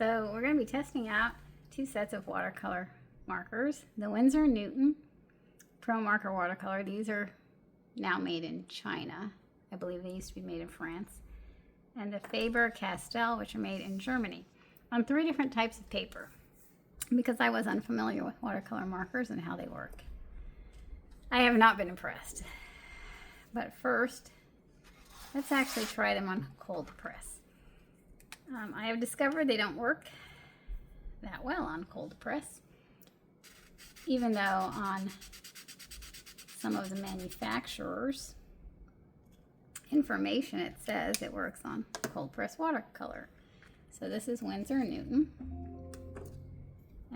So we're going to be testing out two sets of watercolor markers. The Winsor Newton Pro Marker Watercolor. These are now made in China. I believe they used to be made in France. And the Faber-Castell, which are made in Germany, on 3 different types of paper, because I was unfamiliar with watercolor markers and how they work. I have not been impressed. But first, let's actually try them on cold press. I have discovered they don't work that well on cold press, even though on some of the manufacturers' information it says it works on cold press watercolor. So this is Winsor Newton,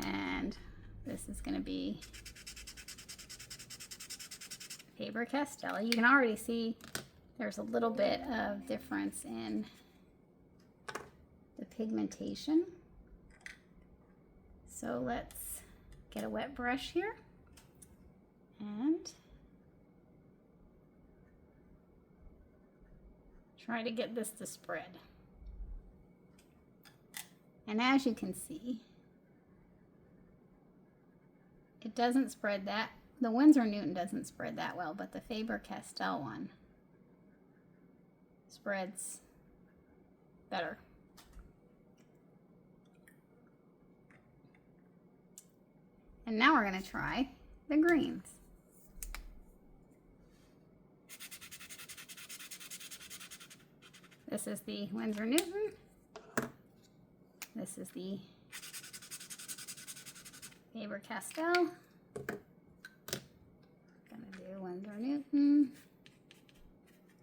and this is going to be Faber-Castell. You can already see there's a little bit of difference in the pigmentation. So let's get a wet brush here and try to get this to spread. And as you can see, it doesn't spread that, the Winsor Newton doesn't spread that well, but the Faber-Castell one spreads better. And now we're going to try the greens. This is the Winsor Newton. This is the Faber-Castell. Gonna do Winsor Newton.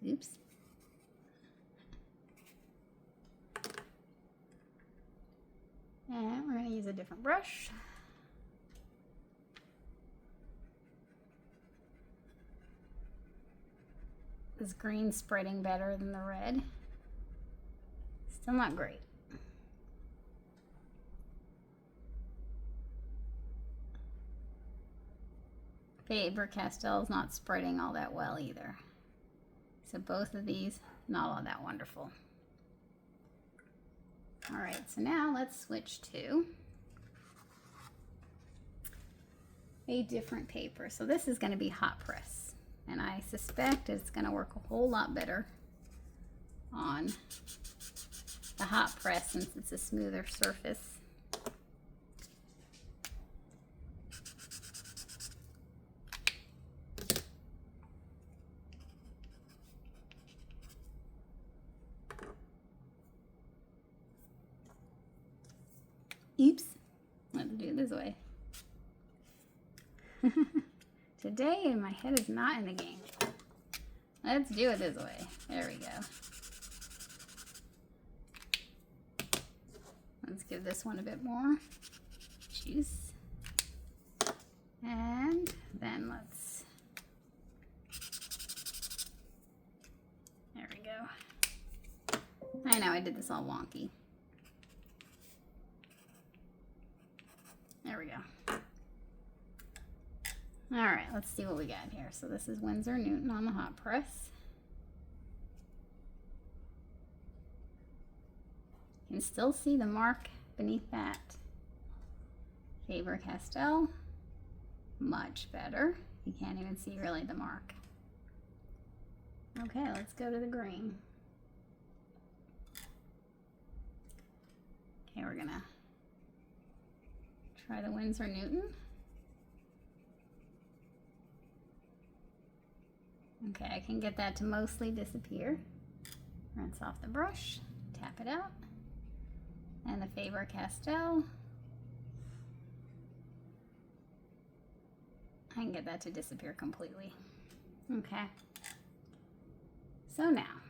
Oops. And we're going to use a different brush. This green spreading better than the red. Still not great. Faber-Castell is not spreading all that well either. So both of these, not all that wonderful. All right, so now let's switch to a different paper. So this is going to be hot press. And I suspect it's going to work a whole lot better on the hot press since it's a smoother surface. Oops, let's do it this way. Today, my head is not in the game. Let's do it this way. There we go. Let's give this one a bit more juice. And then let's... There we go. I know I did this all wonky. There we go. All right, let's see what we got here. So this is Winsor Newton on the hot press. You can still see the mark beneath that. Faber-Castell, much better. You can't even see really the mark. Okay, let's go to the green. Okay, we're gonna try the Winsor Newton. Okay, I can get that to mostly disappear. Rinse off the brush, tap it out. And the Faber-Castell, I can get that to disappear completely. Okay. So now,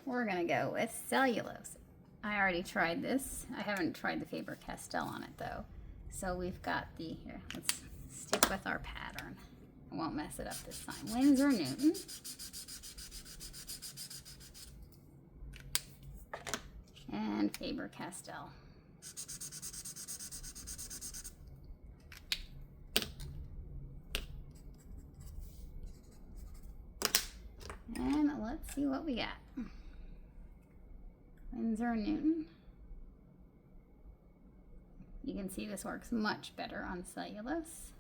we're gonna go with cellulose. I already tried this. I haven't tried the Faber-Castell on it though. So we've got the, here, let's stick with our pattern. I won't mess it up this time. Winsor Newton. And Faber-Castell. And let's see what we got. Winsor Newton. You can see this works much better on cellulose,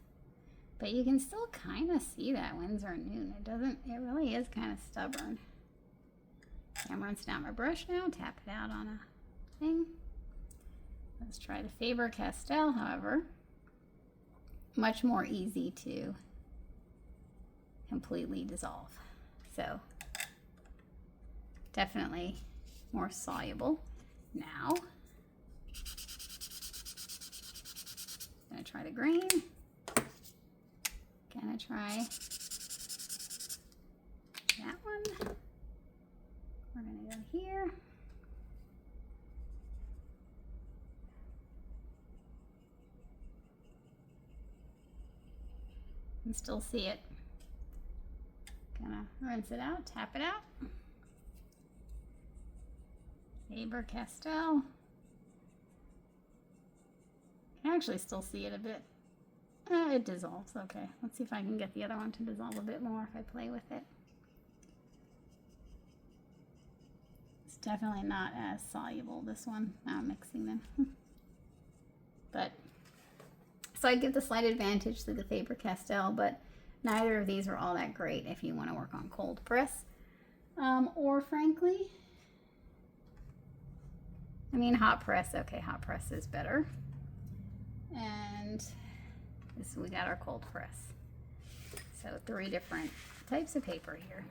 but you can still kind of see that Winsor Newton. It really is kind of stubborn. I'm rinsing out my brush now, tap it out on a thing. Let's try the Faber-Castell, however. Much more easy to completely dissolve. So, definitely more soluble. Now, gonna try the green. Gonna try that one. We're gonna go here. And still see it. Gonna rinse it out, tap it out. Faber-Castell. Can actually still see it a bit. It dissolves, okay. Let's see if I can get the other one to dissolve a bit more if I play with it. It's definitely not as soluble, this one. Now I'm mixing them. But, so I'd give the slight advantage to the Faber-Castell, but neither of these are all that great if you want to work on cold press. Or frankly, I mean hot press. Okay, hot press is better. And this, we got our cold press. So 3 different types of paper here.